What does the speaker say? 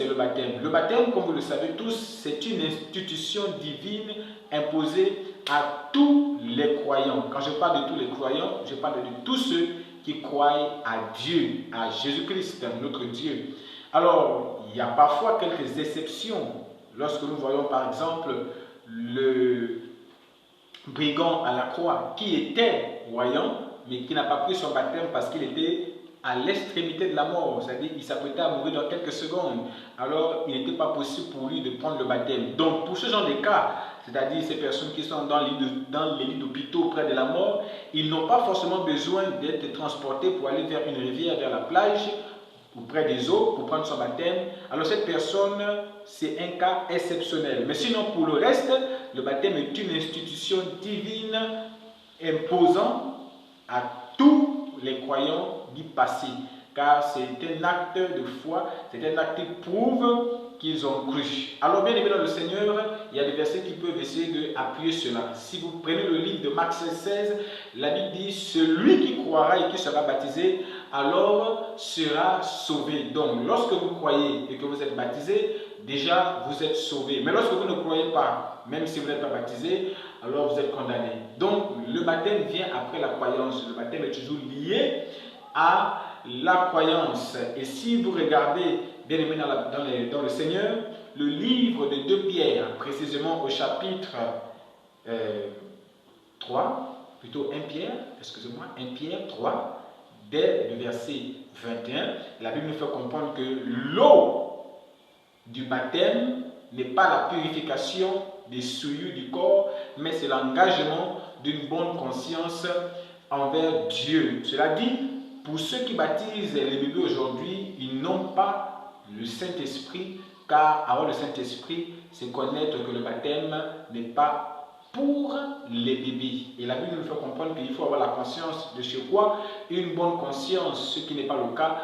c'est le baptême. Le baptême, comme vous le savez tous, c'est une institution divine imposée à tous les croyants. Quand je parle de tous les croyants, je parle de tous ceux qui croient à Dieu, à Jésus-Christ, notre Dieu. Alors, il y a parfois quelques exceptions. Lorsque nous voyons par exemple le brigand à la croix qui était croyant, mais qui n'a pas pris son baptême parce qu'il était à l'extrémité de la mort, c'est-à-dire qu'il s'apprêtait à mourir dans quelques secondes. Alors, il n'était pas possible pour lui de prendre le baptême. Donc, pour ce genre de cas, c'est-à-dire ces personnes qui sont dans les lits d'hôpitaux près de la mort, ils n'ont pas forcément besoin d'être transportés pour aller vers une rivière, vers la plage, ou près des eaux, pour prendre son baptême. Alors, cette personne, c'est un cas exceptionnel. Mais sinon, pour le reste, le baptême est une institution divine imposant à tous les croyants d'y passer, car c'est un acte de foi, c'est un acte qui prouve qu'ils ont cru. Alors bien aimé dans le Seigneur, il y a des versets qui peuvent essayer d'appuyer cela. Si vous prenez le livre de Marc 16, la Bible dit, celui qui croira et qui sera baptisé, alors sera sauvé. Donc lorsque vous croyez et que vous êtes baptisé, déjà vous êtes sauvé. Mais lorsque vous ne croyez pas, même si vous n'êtes pas baptisé, alors vous êtes condamné. Donc le baptême vient après la croyance. Le baptême est toujours lié à la croyance. Et si vous regardez, bien aimé dans le Seigneur, le livre de 2 Pierre, précisément au chapitre 3, plutôt 1 Pierre, excusez-moi, 1 Pierre 3, dès le verset 21, la Bible nous fait comprendre que l'eau du baptême n'est pas la purification des souillures du corps, mais c'est l'engagement d'une bonne conscience envers Dieu. Cela dit, pour ceux qui baptisent les bébés aujourd'hui, ils n'ont pas le Saint-Esprit, car avoir le Saint-Esprit, c'est connaître que le baptême n'est pas pour les bébés. Et la Bible nous fait comprendre qu'il faut avoir la conscience de chez quoi? Une bonne conscience, ce qui n'est pas le cas